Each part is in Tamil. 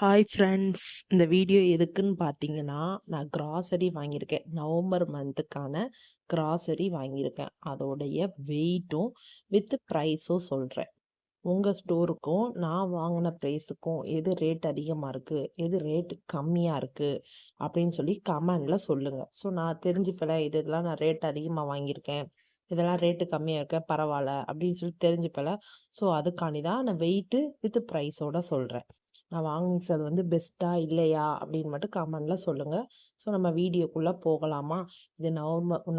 ஹாய் ஃப்ரெண்ட்ஸ், இந்த வீடியோ எதுக்குன்னு பார்த்தீங்கன்னா, நான் கிராசரி வாங்கியிருக்கேன். நவம்பர் மந்த்துக்கான கிராசரி வாங்கியிருக்கேன். அதோடைய வெயிட்டும் வித் ப்ரைஸும் சொல்கிறேன். உங்கள் ஸ்டோருக்கும் நான் வாங்கின ப்ரைஸுக்கும் எது ரேட் அதிகமாக இருக்குது, எது ரேட் கம்மியாக இருக்குது அப்படின்னு சொல்லி கமெண்டில் சொல்லுங்கள். ஸோ நான் தெரிஞ்சுப்பல இதெல்லாம் நான் ரேட் அதிகமாக வாங்கியிருக்கேன், இதெல்லாம் ரேட்டு கம்மியாக இருக்க பரவாயில்ல அப்படின்னு சொல்லி தெரிஞ்சுப்பல. ஸோ அதுக்காண்டி தான் நான் வெயிட்டு வித் ப்ரைஸோட சொல்கிறேன். நான் வாங்கிக்கிறது வந்து பெஸ்ட்டா இல்லையா அப்படின்னு மட்டும் கமெண்டில் சொல்லுங்கள். ஸோ நம்ம வீடியோக்குள்ளே போகலாமா? இது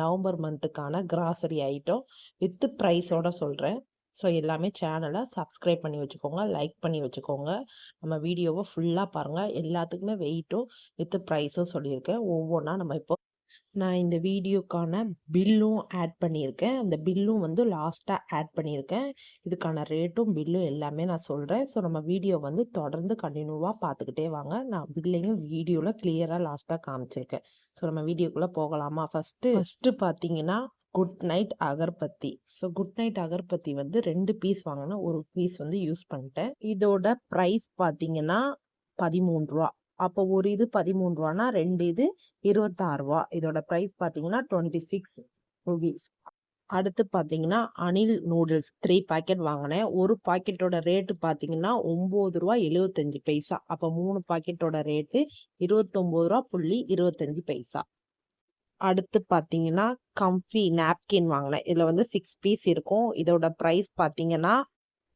நவம்பர் மந்த்துக்கான கிராசரி ஐட்டம் வித் ப்ரைஸோட சொல்கிறேன். ஸோ எல்லாமே சேனலை சப்ஸ்கிரைப் பண்ணி வச்சுக்கோங்க, லைக் பண்ணி வச்சுக்கோங்க. நம்ம வீடியோவை ஃபுல்லாக பாருங்கள். எல்லாத்துக்குமே வெயிட்டும் வித் ப்ரைஸும் சொல்லியிருக்கேன். ஒவ்வொன்றா நம்ம இப்போ நான் இந்த வீடியோக்கான பில்லும் ஆட் பண்ணியிருக்கேன். அந்த பில்லும் வந்து லாஸ்ட்டாக ஆட் பண்ணியிருக்கேன். இதுக்கான ரேட்டும் பில்லும் எல்லாமே நான் சொல்கிறேன். ஸோ நம்ம வீடியோ வந்து தொடர்ந்து கண்டினியூவாக பார்த்துக்கிட்டே வாங்க. நான் பில்லையும் வீடியோவில் கிளியராக லாஸ்ட்டாக காமிச்சிருக்கேன். ஸோ நம்ம வீடியோக்குள்ளே போகலாமா? ஃபஸ்ட்டு பார்த்தீங்கன்னா good night agarbatti. So good night agarbatti வந்து 2 பீஸ் வாங்கினேன், ஒரு பீஸ் வந்து யூஸ் பண்ணிட்டேன். இதோட ப்ரைஸ் பார்த்தீங்கன்னா ரூ. 13. அப்போ ஒரு இது ரூ. 13, 2 இது ரூ. 26. இதோட ப்ரைஸ் பார்த்தீங்கன்னா 26 ருபீஸ். அடுத்து பார்த்தீங்கன்னா அனில் நூடுல்ஸ் 3 பாக்கெட் வாங்கினேன். ஒரு பாக்கெட்டோட ரேட்டு பார்த்தீங்கன்னா ரூ. 9.75. அப்போ 3 பாக்கெட்டோட ரேட்டு ரூ. 29.25. அடுத்து பார்த்தீங்கன்னா கம்ஃபி நாப்கின் வாங்கினேன். இதில் வந்து 6 பீஸ் இருக்கும். இதோட ப்ரைஸ் பார்த்தீங்கன்னா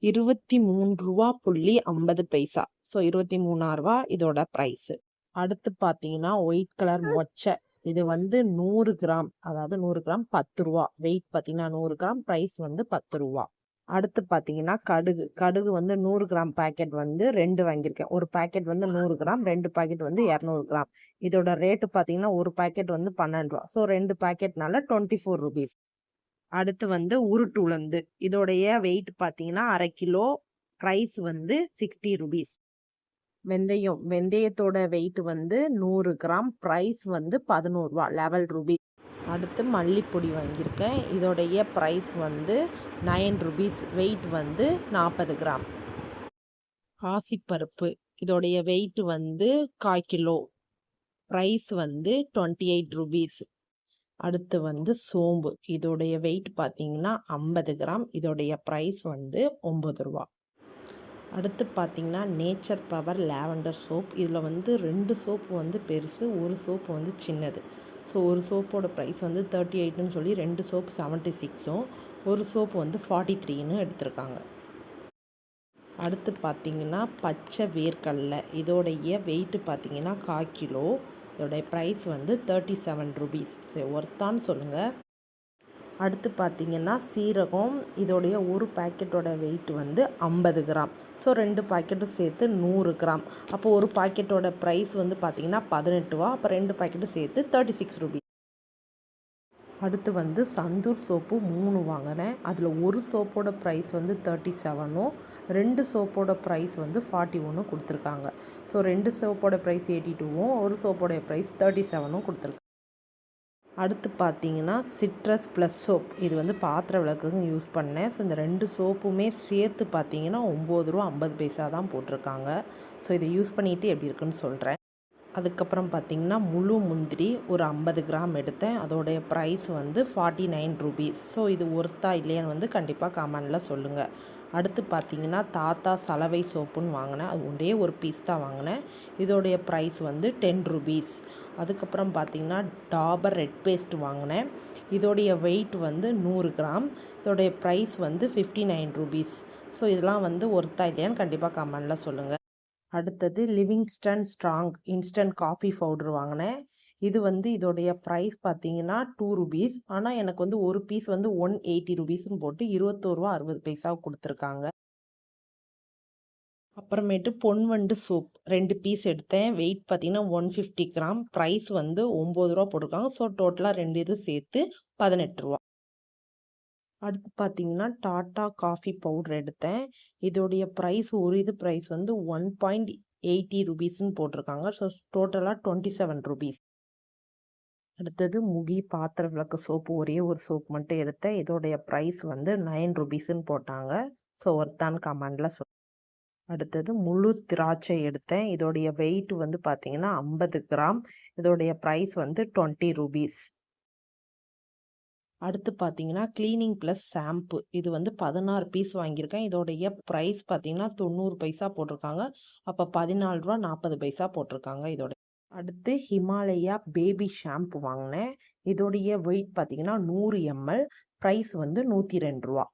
ரூ. 23.50. ஸோ ரூ. 23 இதோட ப்ரைஸு. அடுத்து பார்த்தீங்கன்னா ஒயிட் கலர் மொச்சை. இது வந்து 100 கிராம், அதாவது 100 கிராம் ரூ. 10. வெயிட் பார்த்தீங்கன்னா 100 கிராம், ப்ரைஸ் வந்து ரூ. 10. அடுத்து பார்த்தீங்கன்னா கடுகு வந்து 100 கிராம் பேக்கெட் வந்து 2 வாங்கியிருக்கேன். ஒரு பேக்கெட் வந்து 100 கிராம், 2 பாக்கெட் வந்து 200 கிராம். இதோட ரேட்டு பார்த்தீங்கன்னா ஒரு பேக்கெட் வந்து ரூ. 12. So 2 பேக்கெட்னால 24 rupees. அடுத்து வந்து உருட்டு உளுந்து. இதோடைய வெயிட் பார்த்தீங்கன்னா 1/2 கிலோ, ப்ரைஸ் வந்து 60 ருபீஸ். வெந்தயத்தோட வெயிட் வந்து 100 கிராம், ப்ரைஸ் வந்து ரூ. 11. அடுத்து மல்லிப்பொடி வாங்கியிருக்கேன். இதோடைய ப்ரைஸ் வந்து 9 ருபீஸ், வெயிட் வந்து 40 கிராம். பாசிப்பருப்பு. இதோடைய வெயிட் வந்து 1/4 கிலோ, ப்ரைஸ் வந்து 28 ருபீஸ். அடுத்து வந்து சோம்பு. இதோடைய வெயிட் பார்த்தீங்கன்னா 50 கிராம், இதோடைய ப்ரைஸ் வந்து ரூ. 9. அடுத்து பார்த்தீங்கன்னா நேச்சர் பவர் லாவெண்டர் சோப். இதில் வந்து 2 சோப்பு வந்து பெருசு, ஒரு சோப்பு வந்து சின்னது. ஸோ ஒரு சோப்போட ப்ரைஸ் வந்து 38ன்னு சொல்லி 2 சோப்பு 76ம், ஒரு சோப்பு வந்து 43ன்னு எடுத்திருக்காங்க. அடுத்து பார்த்தீங்கன்னா பச்சை வேர்க்கடலை. இதோடைய வெயிட்டு பார்த்தீங்கன்னா 1/4 கிலோ, இதோடைய ப்ரைஸ் வந்து 37 ருபீஸ். சரி, ஒர்த்தான்னு சொல்லுங்கள். அடுத்து பார்த்தீங்கன்னா சீரகம். இதோடைய ஒரு பாக்கெட்டோட வெயிட் வந்து 50 கிராம். ஸோ 2 பாக்கெட்டும் சேர்த்து 100 கிராம். அப்போ ஒரு பாக்கெட்டோட ப்ரைஸ் வந்து பார்த்தீங்கன்னா 18. அப்போ 2 பாக்கெட்டும் சேர்த்து 36 ருபீஸ். அடுத்து வந்து சந்தூர் சோப்பு 3 வாங்கினேன். அதில் ஒரு சோப்போட ப்ரைஸ் வந்து 37ம், 2 சோப்போட ப்ரைஸ் வந்து 41 கொடுத்துருக்காங்க. ஸோ 2 சோப்போட ப்ரைஸ் 82ம், ஒரு சோப்போட ப்ரைஸ் 37ம் கொடுத்துருக்காங்க. அடுத்து பார்த்தீங்கன்னா சிட்ரஸ் ப்ளஸ் சோப். இது வந்து பாத்திர விளக்குக்கு யூஸ் பண்ணேன். ஸோ இந்த 2 சோப்புமே சேர்த்து பார்த்தீங்கன்னா ரூ. 9.50 தான் போட்டிருக்காங்க. ஸோ இதை யூஸ் பண்ணிவிட்டு எப்படி இருக்குன்னு சொல்கிறேன். அதுக்கப்புறம் பார்த்தீங்கன்னா முழு முந்திரி ஒரு 50 கிராம் எடுத்தேன். அதோடைய ப்ரைஸ் வந்து 49 ருபீஸ். ஸோ இது ஒர்த்தா இல்லையான்னு வந்து கண்டிப்பாக கமெண்டில் சொல்லுங்கள். அடுத்து பார்த்தீங்கன்னா தாத்தா சலவை சோப்புன்னு வாங்கினேன். அது ஒரே ஒரு பீஸ் தான் வாங்கினேன். இதோடைய ப்ரைஸ் வந்து 10 ருபீஸ். அதுக்கப்புறம் பார்த்தீங்கன்னா டாபர் ரெட் பேஸ்ட் வாங்கினேன். இதோடைய வெயிட் வந்து 100 கிராம், இதோடைய ப்ரைஸ் வந்து 59 ருபீஸ். ஸோ இதெல்லாம் வந்து ஒர்த்தா இல்லையான்னு கண்டிப்பாக கமெண்டில் சொல்லுங்கள். அடுத்தது Livingston strong instant coffee powder வாங்கினேன். இது வந்து இதோடைய ப்ரைஸ் பார்த்தீங்கன்னா 2 ருபீஸ். ஆனால் எனக்கு வந்து ஒரு பீஸ் வந்து 180 ருபீஸ்ன்னு போட்டு ரூ. 21.60 கொடுத்துருக்காங்க. அப்புறமேட்டு பொன்வண்டு சோப் 2 பீஸ் எடுத்தேன். வெயிட் பார்த்தீங்கன்னா 150 கிராம், ப்ரைஸ் வந்து ரூ. 9 போட்டிருக்காங்க. ஸோ டோட்டலாக 2 இது சேர்த்து ரூ. 18. அடுத்து பார்த்தீங்கன்னா டாட்டா காஃபி பவுடர் எடுத்தேன். இதோடைய ப்ரைஸ் ஒரு இது ப்ரைஸ் வந்து 1.80 ருபீஸ்ன்னு போட்டிருக்காங்க. ஸோ டோட்டலாக 27 ருபீஸ். அடுத்தது முகி பாத்திர விளக்கு சோப்பு ஒரே ஒரு சோப் மட்டும் எடுத்தேன். இதோடைய ப்ரைஸ் வந்து 9 ருபீஸ்ன்னு போட்டாங்க. ஸோ ஒர்த்தான்னு கமெண்டில் அடுத்தது முழு திராட்சை எடுத்தேன். இதோடைய வெயிட் வந்து பார்த்தீங்கன்னா 50 கிராம். இதோடைய ப்ரைஸ் வந்து 20 ரூபீஸ். அடுத்து பார்த்தீங்கன்னா கிளீனிங் ப்ளஸ் ஷாம்பு. இது வந்து 16 பீஸ் வாங்கியிருக்கேன். இதோடைய ப்ரைஸ் பார்த்தீங்கன்னா 90 பைசா போட்டிருக்காங்க. அப்போ ₹14.40 போட்டிருக்காங்க இதோட. அடுத்து ஹிமாலயா பேபி ஷாம்பு வாங்கினேன். இதோடைய வெயிட் பார்த்தீங்கன்னா 100 ml. ப்ரைஸ் வந்து ₹102.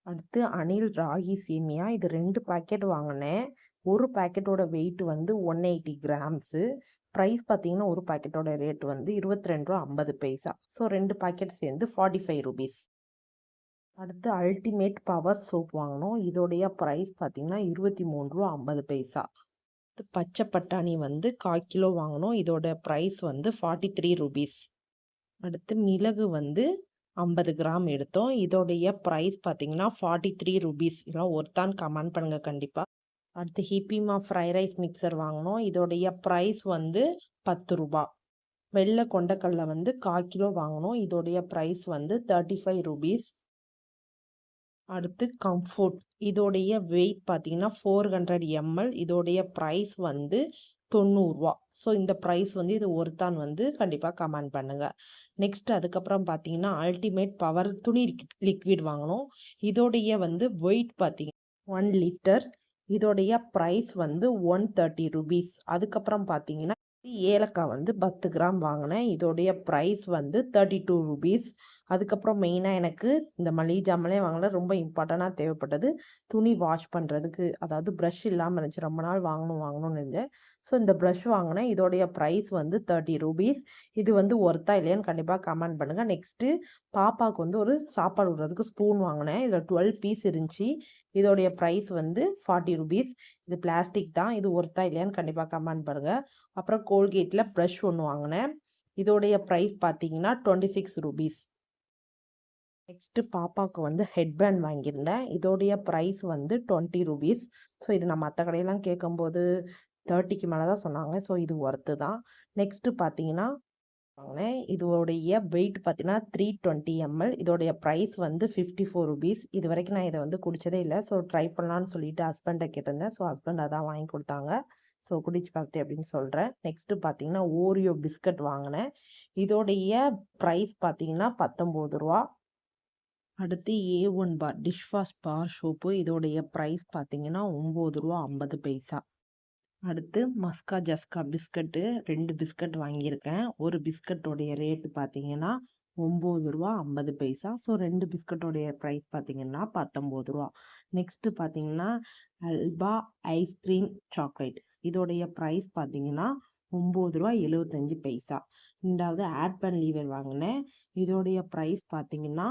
அடுத்து அனில் ராகி சேமியா. இது 2 பாக்கெட் வாங்கினேன். ஒரு பாக்கெட்டோட வெயிட் வந்து 180 கிராம்ஸு. ப்ரைஸ் பார்த்தீங்கன்னா ஒரு பாக்கெட்டோட ரேட் வந்து ₹22.50. ஸோ 2 பாக்கெட் சேர்ந்து 45 ரூபீஸ். அடுத்து அல்டிமேட் பவர் சோப் வாங்கினோம். இதோடைய ப்ரைஸ் பார்த்தீங்கன்னா ₹23.50. பச்சை பட்டாணி வந்து 1/4 கிலோ வாங்கினோம். இதோட ப்ரைஸ் வந்து 43 ரூபீஸ். அடுத்து மிளகு வந்து 50 கிராம் எடுத்தோம். இதோடைய ப்ரைஸ் பார்த்தீங்கன்னா 43 ரூபீஸ். இதெல்லாம் ஒருத்தான்னு கமெண்ட் பண்ணுங்க கண்டிப்பாக. அடுத்து ஹிப்பிமா ஃப்ரை ரைஸ் மிக்சர் வாங்கினோம். இதோடைய ப்ரைஸ் வந்து 10 ரூபா. வெள்ளை கொண்டக்கடலை வந்து 1/4 கிலோ வாங்கினோம். இதோடைய ப்ரைஸ் வந்து 35 ரூபீஸ். அடுத்து கம்ஃபோர்ட். இதோடைய வெயிட் பார்த்தீங்கன்னா 400 ml. இதோடைய ப்ரைஸ் வந்து 90 ரூபா. ஸோ இந்த ப்ரைஸ் வந்து இது ஒருத்தான் வந்து கண்டிப்பாக கமெண்ட் பண்ணுங்கள். நெக்ஸ்ட் அதுக்கப்புறம் பார்த்தீங்கன்னா அல்டிமேட் பவர் துணி லிக்விட் வாங்கினோம். இதோடைய வந்து வெயிட் பார்த்தீங்கன்னா 1 லிட்டர். இதோடைய ப்ரைஸ் வந்து 130 ரூபீஸ். அதுக்கப்புறம் பார்த்தீங்கன்னா ஏலக்காய் வந்து 10 கிராம் வாங்கினேன். இதோடைய ப்ரைஸ் வந்து 32 ரூபீஸ். அதுக்கப்புறம் மெயினாக எனக்கு இந்த மளிகை ஜாமானே வாங்கல, ரொம்ப இம்பார்ட்டண்ட்டாக தேவைப்பட்டது துணி வாஷ் பண்ணுறதுக்கு. அதாவது ப்ரஷ் இல்லாமல் இருந்துச்சு, ரொம்ப நாள் வாங்கணும்னு இருந்தேன். ஸோ இந்த ப்ரஷ் வாங்கினேன். இதோடைய ப்ரைஸ் வந்து 30 ரூபீஸ். இது வந்து ஒர்த்தா இல்லையான்னு கண்டிப்பாக கமெண்ட் பண்ணுங்கள். நெக்ஸ்ட்டு பாப்பாவுக்கு வந்து ஒரு சாப்பாடு விடுறதுக்கு ஸ்பூன் வாங்கினேன். இதில் 12 பீஸ் இருந்துச்சு. இதோடைய ப்ரைஸ் வந்து 40 ரூபீஸ். இது பிளாஸ்டிக் தான். இது ஒர்த்தா இல்லையான்னு கண்டிப்பாக கமெண்ட் பண்ணுங்கள். அப்புறம் கோல்கேட்டில் ப்ரஷ் ஒன்று வாங்கினேன். இதோடைய ப்ரைஸ் பார்த்தீங்கன்னா 26 ரூபீஸ். நெக்ஸ்ட்டு பாப்பாவுக்கு வந்து ஹெட்பேண்ட் வாங்கியிருந்தேன். இதோடைய ப்ரைஸ் வந்து 20 ரூபீஸ். ஸோ இது நான் மற்ற கடையெல்லாம் கேட்கும்போது 30க்கு மேலே தான் சொன்னாங்க. ஸோ இது ஒர்த்து தான். நெக்ஸ்ட்டு பார்த்தீங்கன்னா வாங்கினேன். இதோடைய வெயிட் பார்த்தீங்கன்னா 320 ml. இதோடைய ப்ரைஸ் வந்து 54 ரூபீஸ். இது வரைக்கும் நான் இதை வந்து குடித்ததே இல்லை. ஸோ ட்ரை பண்ணலான்னு சொல்லிட்டு ஹஸ்பண்டை கேட்டிருந்தேன். ஸோ ஹஸ்பண்ட் அதான் வாங்கி கொடுத்தாங்க. ஸோ குடிச்சு பார்த்துட்டு அப்படின்னு சொல்கிறேன். நெக்ஸ்ட்டு பார்த்தீங்கன்னா ஓரியோ பிஸ்கட் வாங்கினேன். இதோடைய ப்ரைஸ் பார்த்தீங்கன்னா 19 ரூபா. அடுத்து A1 பார் டிஷ் வாஷ் பார் சோப்பு. இதோடைய ப்ரைஸ் பார்த்தீங்கன்னா 9 ரூபா 50 பைசா. அடுத்து மஸ்கா ஜஸ்கா பிஸ்கட்டு 2 பிஸ்கட் வாங்கியிருக்கேன். ஒரு பிஸ்கட்டோடைய ரேட்டு பார்த்தீங்கன்னா 9 ரூபா 50 பைசா. ஸோ 2 பிஸ்கட்டோடைய ப்ரைஸ் பார்த்தீங்கன்னா 19 ரூபா. நெக்ஸ்ட்டு பார்த்தீங்கன்னா அல்பா ஐஸ்கிரீம் சாக்லேட். இதோடைய ப்ரைஸ் பார்த்தீங்கன்னா 9 ரூபா 75 பைசா. ரெண்டாவது ஆட் பன் லீவர் வாங்கினேன். இதோடைய ப்ரைஸ் பார்த்தீங்கன்னா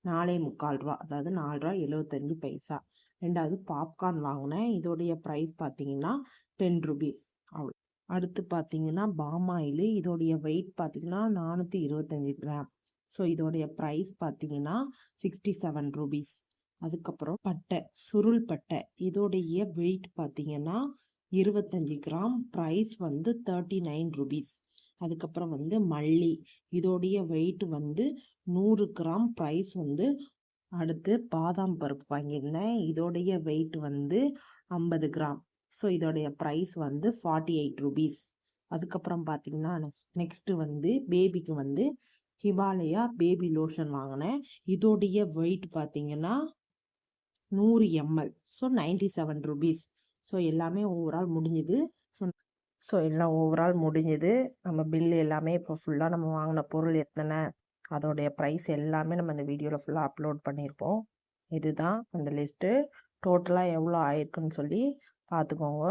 4.25 ரூபா, அதாவது 4 ரூபா 75 பைசா. ரெண்டாவது பாப்கார்ன் வாங்கினேன். இதோடைய ப்ரைஸ் பார்த்தீங்கன்னா 10 ரூபீஸ். அவ்வளோ. அடுத்து பார்த்தீங்கன்னா பாம் ஆயில். இதோடைய வெயிட் பார்த்தீங்கன்னா 425 கிராம். ஸோ இதோடைய ப்ரைஸ் பார்த்தீங்கன்னா 67 ரூபீஸ். அதுக்கப்புறம் பட்டை, சுருள் பட்டை. இதோடைய வெயிட் பார்த்தீங்கன்னா 25 கிராம். ப்ரைஸ் வந்து 39 ரூபீஸ். அதுக்கப்புறம் வந்து மல்லி. இதோடைய வெயிட் வந்து 100 கிராம். ப்ரைஸ் வந்து. அடுத்து பாதாம் பருப்பு வாங்கியிருந்தேன். இதோடைய வெயிட் வந்து 50 கிராம். ஸோ இதோடைய ப்ரைஸ் வந்து 48 ரூபீஸ். அதுக்கப்புறம் பார்த்தீங்கன்னா நெக்ஸ்ட்டு வந்து பேபிக்கு வந்து ஹிமாலயா பேபி லோஷன் வாங்கினேன். இதோடைய வெயிட் பார்த்தீங்கன்னா 100 ml. So 97 rupees. ஸோ எல்லாமே ஓவரால் முடிஞ்சுது. ஸோ எல்லாம் ஓவரால் முடிஞ்சுது. நம்ம பில்லு எல்லாமே இப்போ ஃபுல்லாக நம்ம வாங்கின பொருள் எத்தனை, அதோடைய ப்ரைஸ் எல்லாமே நம்ம இந்த வீடியோவில் ஃபுல்லாக அப்லோட் பண்ணியிருப்போம். இதுதான் அந்த லிஸ்ட்டு. டோட்டலாக எவ்வளோ ஆயிருக்குன்னு சொல்லி பார்த்துக்கோங்க.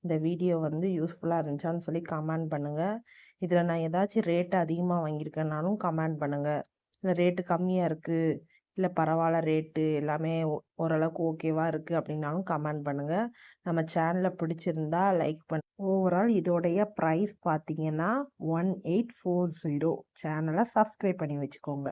இந்த வீடியோ வந்து யூஸ்ஃபுல்லாக இருந்துச்சான்னு சொல்லி கமெண்ட் பண்ணுங்கள். இதில் நான் ஏதாச்சும் ரேட்டு அதிகமாக வாங்கியிருக்கேன்னாலும் கமெண்ட் பண்ணுங்கள். இல்லை ரேட்டு கம்மியாக இருக்குது, இல்லை பரவாயில்ல ரேட்டு எல்லாமே ஓரளவுக்கு ஓகேவாக இருக்குது அப்படின்னாலும் கமெண்ட் பண்ணுங்கள். நம்ம சேனலை பிடிச்சிருந்தா லைக் பண்ணு. ஓவரால் இதோடைய ப்ரைஸ் பார்த்தீங்கன்னா 1840. சேனலை சப்ஸ்கிரைப் பண்ணி வச்சுக்கோங்க.